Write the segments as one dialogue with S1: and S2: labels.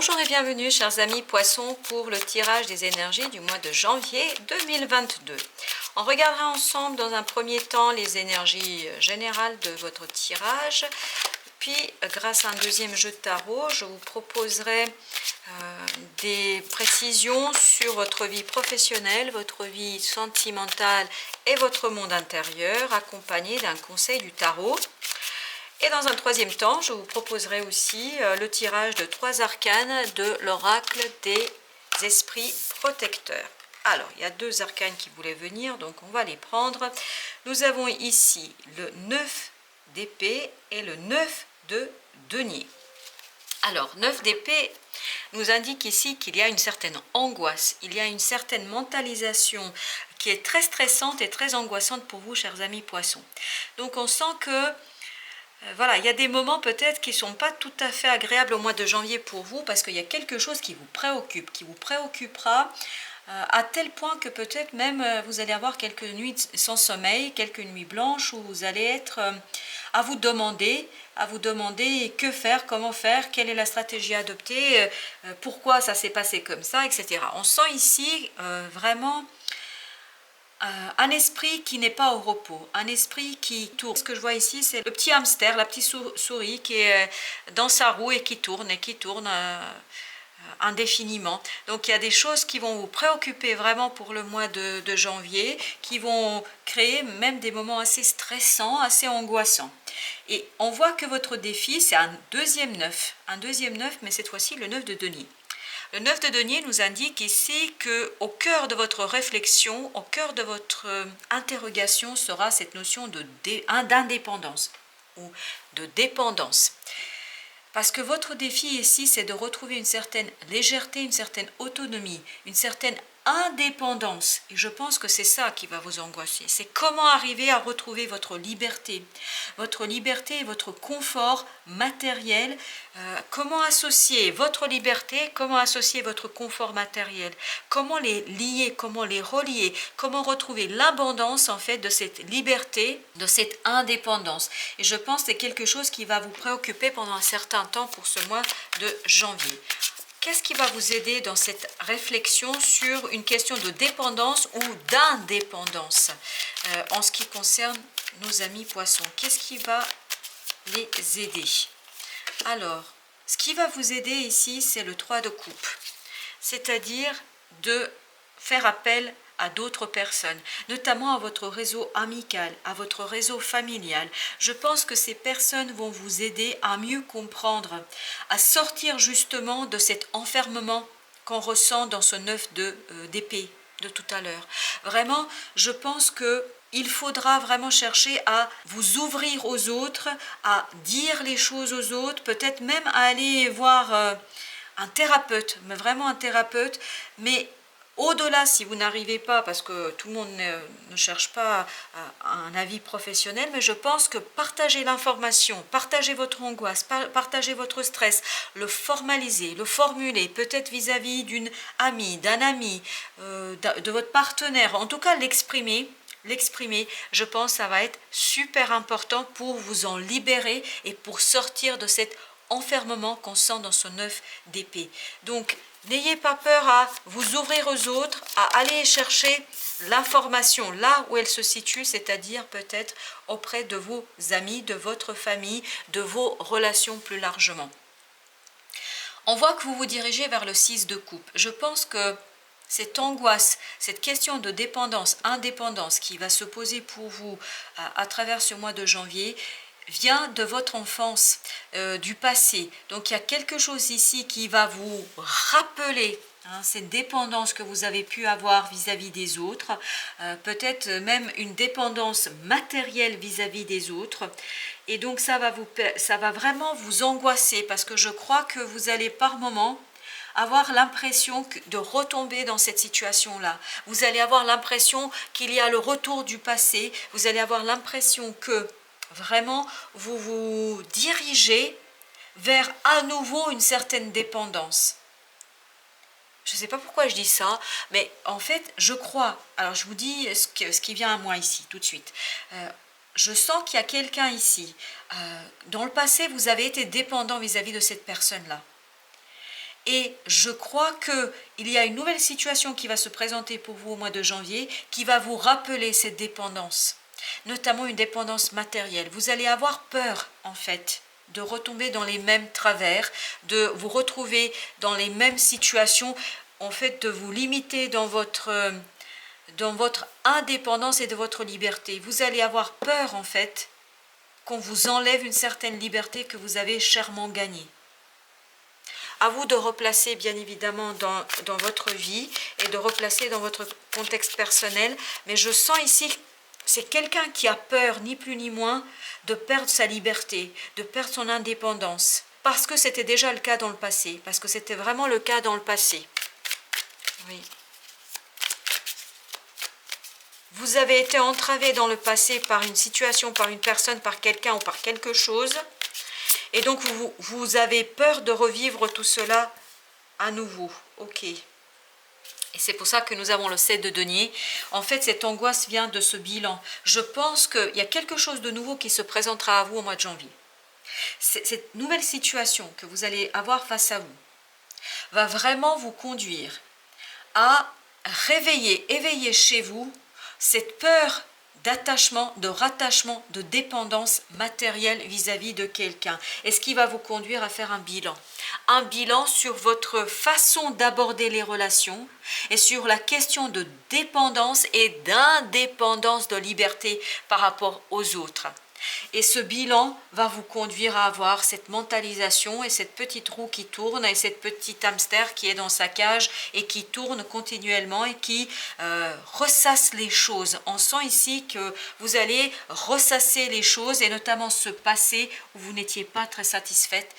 S1: Bonjour et bienvenue chers amis poissons pour le tirage des énergies du mois de janvier 2022. On regardera ensemble dans un premier temps les énergies générales de votre tirage. Puis grâce à un deuxième jeu de tarot, je vous proposerai des précisions sur votre vie professionnelle, votre vie sentimentale et votre monde intérieur, accompagné d'un conseil du tarot. Et dans un troisième temps, je vous proposerai aussi le tirage de 3 arcanes de l'oracle des esprits protecteurs. Alors, il y a 2 arcanes qui voulaient venir, donc on va les prendre. Nous avons ici le 9 d'épée et le 9 de denier. Alors, 9 d'épée nous indique ici qu'il y a une certaine angoisse, il y a une certaine mentalisation qui est très stressante et très angoissante pour vous, chers amis poissons. Donc, on sent que voilà, il y a des moments peut-être qui ne sont pas tout à fait agréables au mois de janvier pour vous parce qu'il y a quelque chose qui vous préoccupe, qui vous préoccupera à tel point que peut-être même vous allez avoir quelques nuits sans sommeil, quelques nuits blanches où vous allez être à vous demander que faire, comment faire, quelle est la stratégie à adopter, pourquoi ça s'est passé comme ça, etc. On sent ici vraiment un esprit qui n'est pas au repos, un esprit qui tourne. Ce que je vois ici, c'est le petit hamster, la petite souris qui est dans sa roue et qui tourne indéfiniment. Donc il y a des choses qui vont vous préoccuper vraiment pour le mois de janvier, qui vont créer même des moments assez stressants, assez angoissants. Et on voit que votre défi, c'est un deuxième 9, mais cette fois-ci le 9 de denier. Le 9 de denier nous indique ici qu'au cœur de votre réflexion, au cœur de votre interrogation sera cette notion d'indépendance ou de dépendance. Parce que votre défi ici, c'est de retrouver une certaine légèreté, une certaine autonomie, une certaine indépendance. Et je pense que c'est ça qui va vous angoisser. C'est comment arriver à retrouver votre liberté et votre confort matériel. Comment associer votre liberté, comment associer votre confort matériel, comment les lier, comment les relier, comment retrouver l'abondance en fait de cette liberté, de cette indépendance. Et je pense que c'est quelque chose qui va vous préoccuper pendant un certain temps pour ce mois de janvier. Qu'est-ce qui va vous aider dans cette réflexion sur une question de dépendance ou d'indépendance en ce qui concerne nos amis poissons? Qu'est-ce qui va les aider? Alors, ce qui va vous aider ici, c'est le 3 de coupe, c'est-à-dire de faire appel à d'autres personnes, notamment à votre réseau amical, à votre réseau familial. Je pense que ces personnes vont vous aider à mieux comprendre, à sortir justement de cet enfermement qu'on ressent dans ce 9 d'épée de tout à l'heure. Vraiment, je pense que il faudra vraiment chercher à vous ouvrir aux autres, à dire les choses aux autres, peut-être même à aller voir un thérapeute, mais vraiment un thérapeute, mais au-delà, si vous n'arrivez pas, parce que tout le monde ne cherche pas un avis professionnel, mais je pense que partager l'information, partager votre angoisse, partager votre stress, le formaliser, le formuler, peut-être vis-à-vis d'une amie, d'un ami, de votre partenaire, en tout cas l'exprimer, je pense que ça va être super important pour vous en libérer et pour sortir de cet enfermement qu'on sent dans ce 9 d'épée. Donc, n'ayez pas peur à vous ouvrir aux autres, à aller chercher l'information là où elle se situe, c'est-à-dire peut-être auprès de vos amis, de votre famille, de vos relations plus largement. On voit que vous vous dirigez vers le 6 de coupe. Je pense que cette angoisse, cette question de dépendance, indépendance qui va se poser pour vous à travers ce mois de janvier, vient de votre enfance, du passé. Donc il y a quelque chose ici qui va vous rappeler cette dépendance que vous avez pu avoir vis-à-vis des autres, peut-être même une dépendance matérielle vis-à-vis des autres. Et donc ça va vraiment vous angoisser parce que je crois que vous allez par moments avoir l'impression de retomber dans cette situation-là. Vous allez avoir l'impression qu'il y a le retour du passé. Vous allez avoir l'impression que vraiment vous vous dirigez vers à nouveau une certaine dépendance. Je ne sais pas pourquoi je dis ça, mais en fait, je crois. Alors, je vous dis ce qui vient à moi ici, tout de suite. Je sens qu'il y a quelqu'un ici. Dans le passé, vous avez été dépendant vis-à-vis de cette personne-là. Et je crois qu'il y a une nouvelle situation qui va se présenter pour vous au mois de janvier, qui va vous rappeler cette dépendance, notamment une dépendance matérielle. Vous allez avoir peur, en fait, de retomber dans les mêmes travers, de vous retrouver dans les mêmes situations, en fait, de vous limiter dans votre indépendance et de votre liberté. Vous allez avoir peur, en fait, qu'on vous enlève une certaine liberté que vous avez chèrement gagnée. À vous de replacer bien évidemment dans votre vie et de replacer dans votre contexte personnel. Mais je sens ici, c'est quelqu'un qui a peur, ni plus ni moins, de perdre sa liberté, de perdre son indépendance. Parce que c'était déjà le cas dans le passé. Parce que c'était vraiment le cas dans le passé. Oui. Vous avez été entravé dans le passé par une situation, par une personne, par quelqu'un ou par quelque chose. Et donc, vous avez peur de revivre tout cela à nouveau. Ok. Et c'est pour ça que nous avons le 7 de denier. En fait, cette angoisse vient de ce bilan. Je pense qu'il y a quelque chose de nouveau qui se présentera à vous au mois de janvier. Cette nouvelle situation que vous allez avoir face à vous va vraiment vous conduire à éveiller chez vous cette peur d'attachement, de rattachement, de dépendance matérielle vis-à-vis de quelqu'un. Et ce qui va vous conduire à faire un bilan. Un bilan sur votre façon d'aborder les relations et sur la question de dépendance et d'indépendance de liberté par rapport aux autres. Et ce bilan va vous conduire à avoir cette mentalisation et cette petite roue qui tourne et cette petite hamster qui est dans sa cage et qui tourne continuellement et qui ressasse les choses. On sent ici que vous allez ressasser les choses et notamment ce passé où vous n'étiez pas très satisfaite,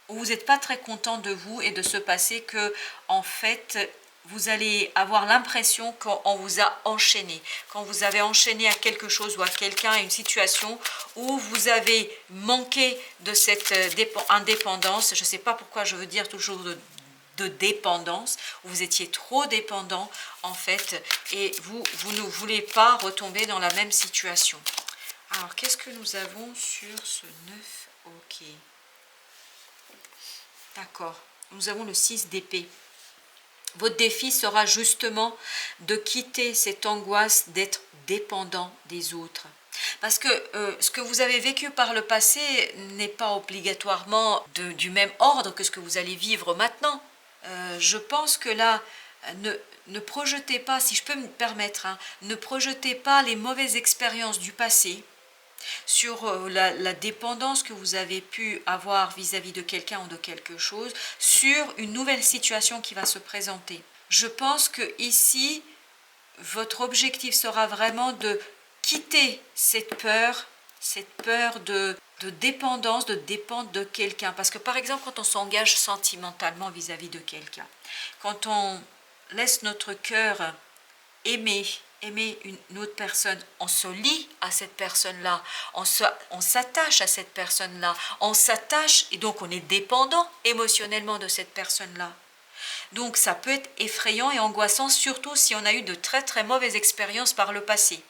S1: où vous n'êtes pas très content de vous et de ce passé que en fait vous allez avoir l'impression qu'on vous a enchaîné, quand vous avez enchaîné à quelque chose ou à quelqu'un, à une situation où vous avez manqué de cette indépendance. Je ne sais pas pourquoi je veux dire toujours de dépendance, où vous étiez trop dépendant en fait, et vous ne voulez pas retomber dans la même situation. Alors, qu'est-ce que nous avons sur ce 9? Ok. D'accord. Nous avons le 6 d'épée. Votre défi sera justement de quitter cette angoisse d'être dépendant des autres. Parce que ce que vous avez vécu par le passé n'est pas obligatoirement du même ordre que ce que vous allez vivre maintenant. Je pense que là, ne projetez pas, si je peux me permettre, ne projetez pas les mauvaises expériences du passé sur la dépendance que vous avez pu avoir vis-à-vis de quelqu'un ou de quelque chose, sur une nouvelle situation qui va se présenter. Je pense que ici, votre objectif sera vraiment de quitter cette peur de dépendance, de dépendre de quelqu'un. Parce que par exemple, quand on s'engage sentimentalement vis-à-vis de quelqu'un, quand on laisse notre cœur aimer une autre personne, on se lie à cette personne-là, on s'attache à cette personne-là, on s'attache et donc on est dépendant émotionnellement de cette personne-là. Donc ça peut être effrayant et angoissant, surtout si on a eu de très très mauvaises expériences par le passé.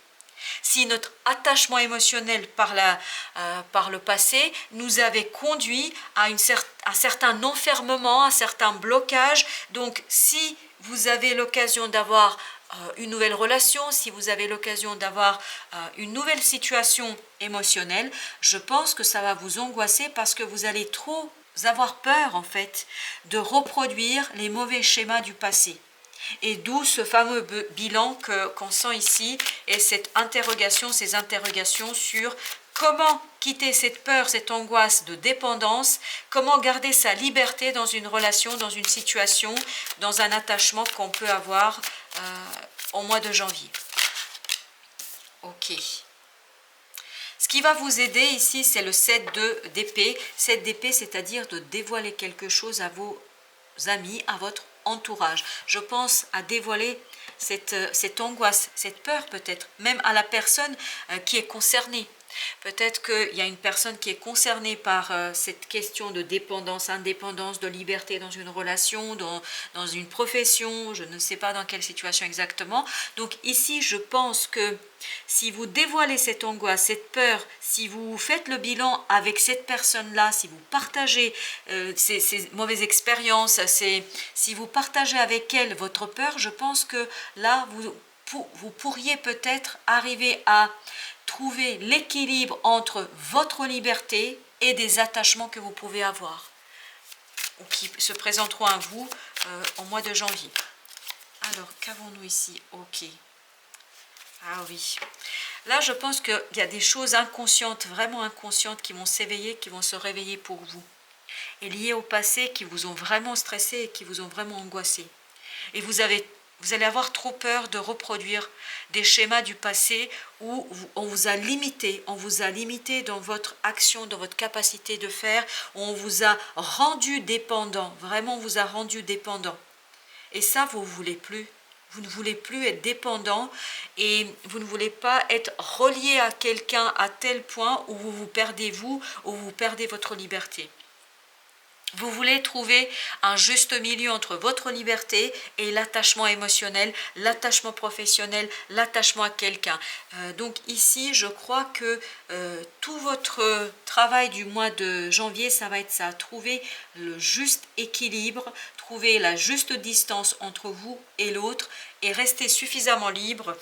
S1: Si notre attachement émotionnel par le passé nous avait conduit à un certain enfermement, un certain blocage, donc si vous avez l'occasion d'avoir une nouvelle relation, si vous avez l'occasion d'avoir une nouvelle situation émotionnelle, je pense que ça va vous angoisser parce que vous allez trop avoir peur en fait de reproduire les mauvais schémas du passé. Et d'où ce fameux bilan qu'on sent ici et cette interrogation, ces interrogations sur comment quitter cette peur, cette angoisse de dépendance, comment garder sa liberté dans une relation, dans une situation, dans un attachement qu'on peut avoir au mois de janvier. Ok. Ce qui va vous aider ici, c'est le 7 d'épée. 7 d'épée, c'est-à-dire de dévoiler quelque chose à vos amis, à votre entourage. Je pense à dévoiler cette angoisse, cette peur peut-être, même à la personne qui est concernée. Peut-être qu'il y a une personne qui est concernée par cette question de dépendance, indépendance, de liberté dans une relation, dans une profession, je ne sais pas dans quelle situation exactement. Donc ici, je pense que si vous dévoilez cette angoisse, cette peur, si vous faites le bilan avec cette personne-là, si vous partagez ces mauvaises expériences, si vous partagez avec elle votre peur, je pense que là, vous pourriez peut-être arriver à trouver l'équilibre entre votre liberté et des attachements que vous pouvez avoir ou qui se présenteront à vous en mois de janvier. Alors, qu'avons-nous ici? Ok. Ah oui. Là, je pense qu'il y a des choses inconscientes, vraiment inconscientes, qui vont s'éveiller, qui vont se réveiller pour vous. Et liées au passé, qui vous ont vraiment stressé et qui vous ont vraiment angoissé. Et vous allez avoir trop peur de reproduire des schémas du passé où on vous a limité dans votre action, dans votre capacité de faire, où on vous a rendu dépendant, vraiment on vous a rendu dépendant. Et ça, vous ne voulez plus. Vous ne voulez plus être dépendant et vous ne voulez pas être relié à quelqu'un à tel point où vous vous perdez vous, où vous perdez votre liberté. Vous voulez trouver un juste milieu entre votre liberté et l'attachement émotionnel, l'attachement professionnel, l'attachement à quelqu'un. Donc ici, je crois que tout votre travail du mois de janvier, ça va être ça, trouver le juste équilibre, trouver la juste distance entre vous et l'autre et rester suffisamment libre.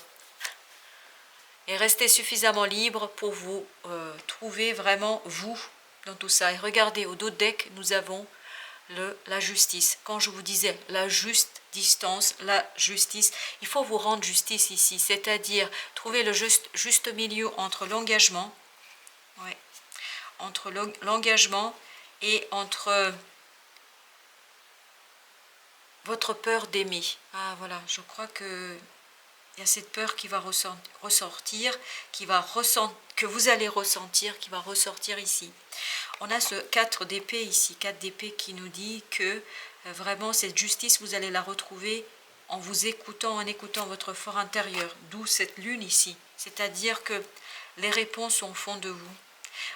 S1: Pour vous trouver vraiment vous dans tout ça. Et regardez, au dos deck, nous avons la justice. Quand je vous disais la juste distance, la justice, il faut vous rendre justice ici, c'est-à-dire trouver le juste milieu entre l'engagement, entre l'engagement et entre votre peur d'aimer. Ah voilà, je crois que il y a cette peur qui va ressortir, que vous allez ressentir, qui va ressortir ici. On a ce 4 d'épée ici, 4 d'épée qui nous dit que vraiment cette justice, vous allez la retrouver en vous écoutant, en écoutant votre fort intérieur. D'où cette lune ici. C'est-à-dire que les réponses sont au fond de vous.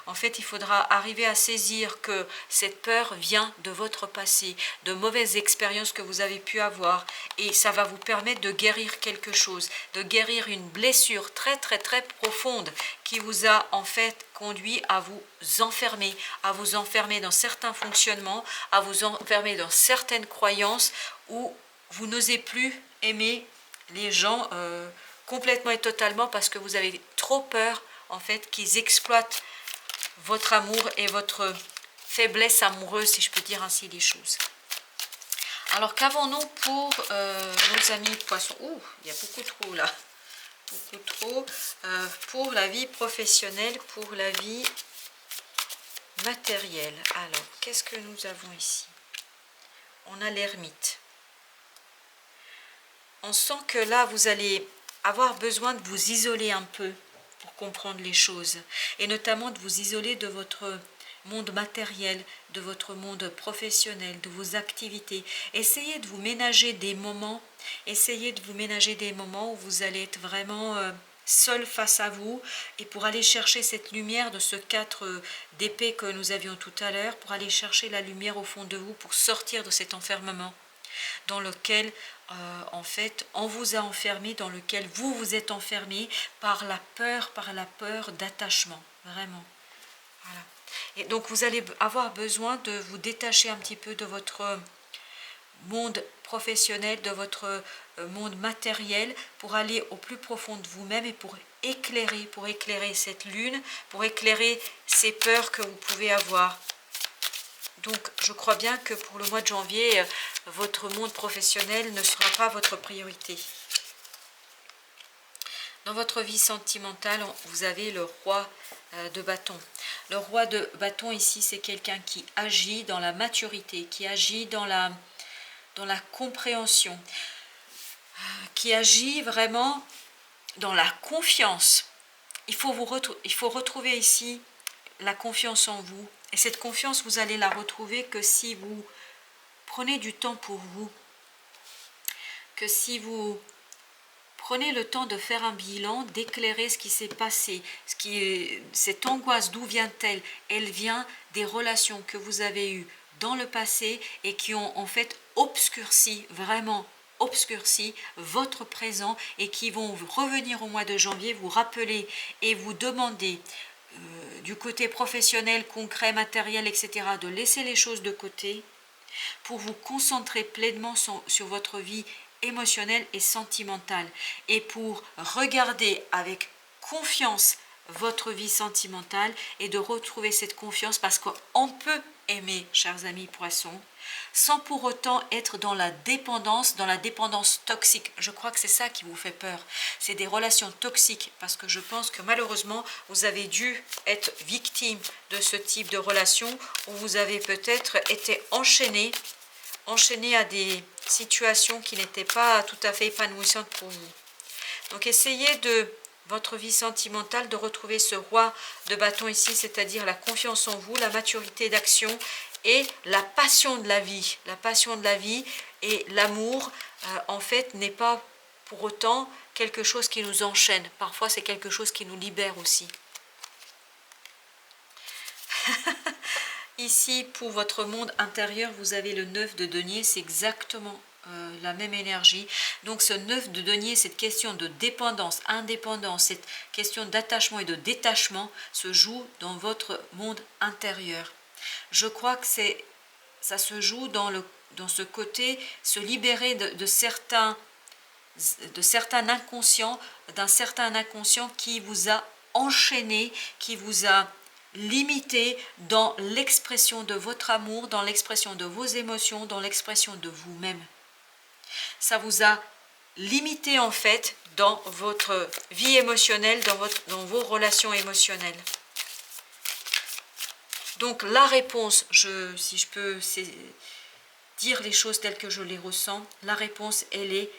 S1: En fait, il faudra arriver à saisir que cette peur vient de votre passé, de mauvaises expériences que vous avez pu avoir. Et ça va vous permettre de guérir quelque chose, de guérir une blessure très très très profonde qui vous a en fait conduit à vous enfermer dans certains fonctionnements, à vous enfermer dans certaines croyances où vous n'osez plus aimer les gens complètement et totalement parce que vous avez trop peur en fait qu'ils exploitent votre amour et votre faiblesse amoureuse, si je peux dire ainsi les choses. Alors, qu'avons-nous pour nos amis poissons? Ouh, il y a beaucoup trop là. Beaucoup trop. Pour la vie professionnelle, pour la vie matérielle. Alors, qu'est-ce que nous avons ici? On a l'ermite. On sent que là, vous allez avoir besoin de vous isoler un peu pour comprendre les choses, et notamment de vous isoler de votre monde matériel, de votre monde professionnel, de vos activités. Essayez de vous ménager des moments, où vous allez être vraiment seul face à vous, et pour aller chercher cette lumière de ce 4 d'épée que nous avions tout à l'heure, pour aller chercher la lumière au fond de vous, pour sortir de cet enfermement dans lequel en fait on vous a enfermé, dans lequel vous vous êtes enfermé par la peur d'attachement, vraiment. Voilà. Et donc vous allez avoir besoin de vous détacher un petit peu de votre monde professionnel, de votre monde matériel, pour aller au plus profond de vous-même et pour éclairer cette lune, pour éclairer ces peurs que vous pouvez avoir. Donc, je crois bien que pour le mois de janvier, votre monde professionnel ne sera pas votre priorité. Dans votre vie sentimentale, vous avez le roi de bâton. Le roi de bâton ici, c'est quelqu'un qui agit dans la maturité, qui agit dans la compréhension, qui agit vraiment dans la confiance. Il faut retrouver ici la confiance en vous. Et cette confiance, vous allez la retrouver que si vous prenez du temps pour vous, que si vous Prenez le temps de faire un bilan, d'éclairer ce qui s'est passé, cette angoisse, d'où vient-elle? Elle vient des relations que vous avez eues dans le passé et qui ont en fait obscurci, vraiment obscurci votre présent et qui vont revenir au mois de janvier, vous rappeler et vous demander du côté professionnel, concret, matériel, etc., de laisser les choses de côté pour vous concentrer pleinement sur votre vie émotionnelle et sentimentale et pour regarder avec confiance votre vie sentimentale et de retrouver cette confiance parce qu'on peut aimer, chers amis poissons, sans pour autant être dans la dépendance toxique. Je crois que c'est ça qui vous fait peur. C'est des relations toxiques parce que je pense que malheureusement, vous avez dû être victime de ce type de relation où vous avez peut-être été enchaîné à des situations qui n'étaient pas tout à fait épanouissantes pour vous. Donc essayez de votre vie sentimentale, de retrouver ce roi de bâton ici, c'est-à-dire la confiance en vous, la maturité d'action et la passion de la vie. La passion de la vie et l'amour, en fait, n'est pas pour autant quelque chose qui nous enchaîne. Parfois, c'est quelque chose qui nous libère aussi. Ici, pour votre monde intérieur, vous avez le 9 de denier, c'est exactement la même énergie. Donc ce 9 de denier, cette question de dépendance, indépendance, cette question d'attachement et de détachement se joue dans votre monde intérieur. Je crois que ça se joue dans ce côté, se libérer de certains inconscients, d'un certain inconscient qui vous a enchaîné, qui vous a limité dans l'expression de votre amour, dans l'expression de vos émotions, dans l'expression de vous-même. Ça vous a limité en fait dans votre vie émotionnelle, dans vos relations émotionnelles. Donc la réponse, si je peux dire les choses telles que je les ressens, la réponse elle est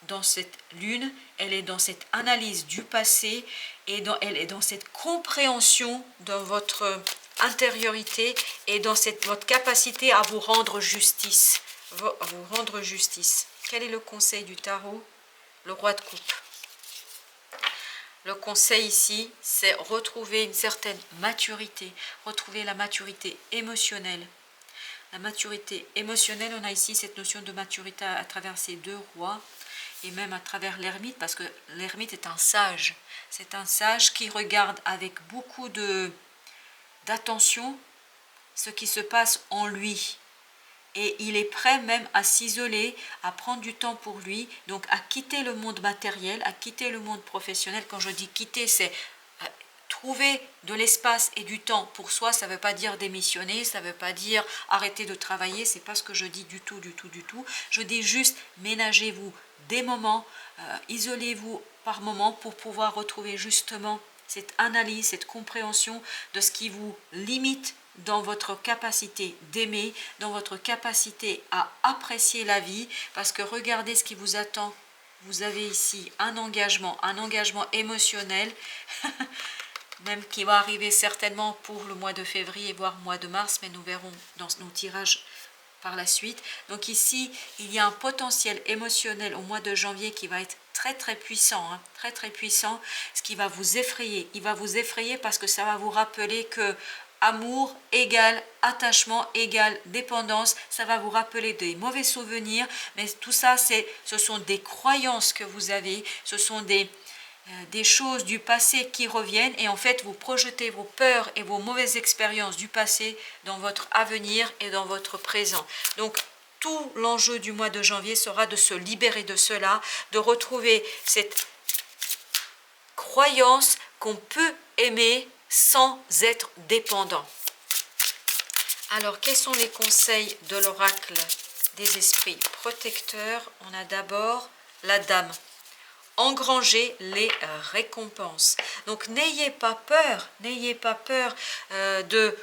S1: dans cette lune, elle est dans cette analyse du passé et elle est dans cette compréhension de votre intériorité et dans votre capacité à vous rendre justice. Quel est le conseil du tarot? Le roi de coupe. Le conseil ici, c'est retrouver une certaine maturité, retrouver la maturité émotionnelle. La maturité émotionnelle, on a ici cette notion de maturité à travers ces deux rois et même à travers l'ermite, parce que l'ermite est un sage. C'est un sage qui regarde avec beaucoup d'attention ce qui se passe en lui. Et il est prêt même à s'isoler, à prendre du temps pour lui, donc à quitter le monde matériel, à quitter le monde professionnel. Quand je dis quitter, c'est trouver de l'espace et du temps pour soi. Ça ne veut pas dire démissionner, ça ne veut pas dire arrêter de travailler, c'est pas ce que je dis du tout. Je dis juste ménagez-vous des moments, isolez-vous par moments pour pouvoir retrouver justement cette analyse, cette compréhension de ce qui vous limite dans votre capacité d'aimer, dans votre capacité à apprécier la vie, parce que regardez ce qui vous attend. Vous avez ici un engagement émotionnel, même qui va arriver certainement pour le mois de février, voire mois de mars, mais nous verrons dans nos tirages par la suite. Donc ici, il y a un potentiel émotionnel au mois de janvier qui va être très puissant, très puissant, ce qui va vous effrayer. Il va vous effrayer parce que ça va vous rappeler que amour égale attachement égale dépendance, ça va vous rappeler des mauvais souvenirs, mais tout ça, ce sont des croyances que vous avez, ce sont des choses du passé qui reviennent et en fait vous projetez vos peurs et vos mauvaises expériences du passé dans votre avenir et dans votre présent. Donc tout l'enjeu du mois de janvier sera de se libérer de cela, de retrouver cette croyance qu'on peut aimer sans être dépendant. Alors, quels sont les conseils de l'oracle des esprits protecteurs? On a d'abord la dame. Engranger les récompenses. Donc, n'ayez pas peur de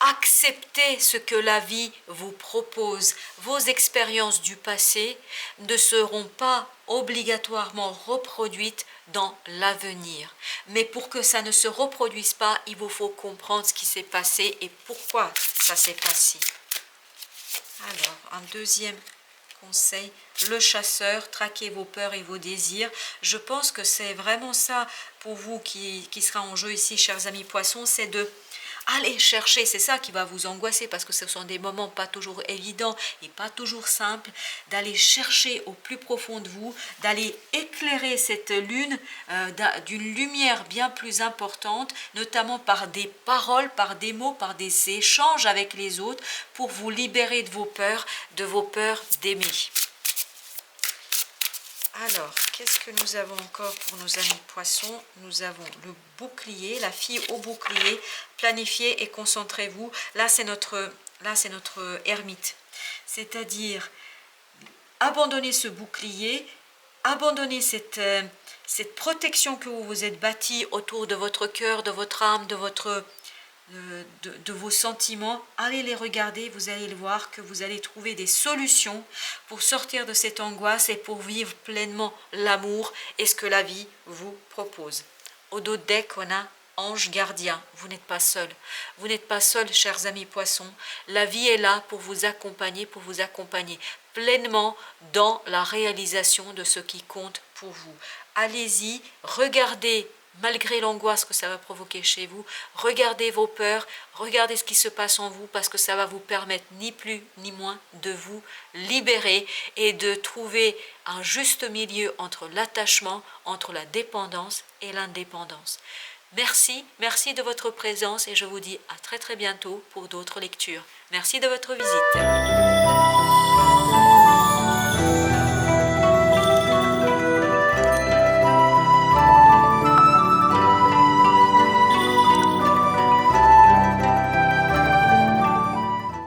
S1: accepter ce que la vie vous propose. Vos expériences du passé ne seront pas obligatoirement reproduites dans l'avenir. Mais pour que ça ne se reproduise pas, il vous faut comprendre ce qui s'est passé et pourquoi ça s'est passé. Alors, un deuxième conseil, le chasseur, traquez vos peurs et vos désirs. Je pense que c'est vraiment ça pour vous qui sera en jeu ici, chers amis poissons, c'est de aller chercher, c'est ça qui va vous angoisser parce que ce sont des moments pas toujours évidents et pas toujours simples, d'aller chercher au plus profond de vous, d'aller éclairer cette lune d'une lumière bien plus importante, notamment par des paroles, par des mots, par des échanges avec les autres pour vous libérer de vos peurs d'aimer. Alors, qu'est-ce que nous avons encore pour nos amis poissons? Nous avons le bouclier, la fille au bouclier. Planifiez et concentrez-vous. Là, c'est notre ermite. C'est-à-dire, abandonnez ce bouclier, abandonnez cette protection que vous vous êtes bâtie autour de votre cœur, de votre âme, de vos sentiments. Allez les regarder, vous allez le voir que vous allez trouver des solutions pour sortir de cette angoisse et pour vivre pleinement l'amour et ce que la vie vous propose. Au dos de deck, on a ange gardien. Vous n'êtes pas seul. Vous n'êtes pas seul, chers amis poissons. La vie est là pour vous accompagner pleinement dans la réalisation de ce qui compte pour vous. Allez-y, regardez. Malgré l'angoisse que ça va provoquer chez vous, regardez vos peurs, regardez ce qui se passe en vous parce que ça va vous permettre ni plus ni moins de vous libérer et de trouver un juste milieu entre l'attachement, entre la dépendance et l'indépendance. Merci de votre présence et je vous dis à très bientôt pour d'autres lectures. Merci de votre visite.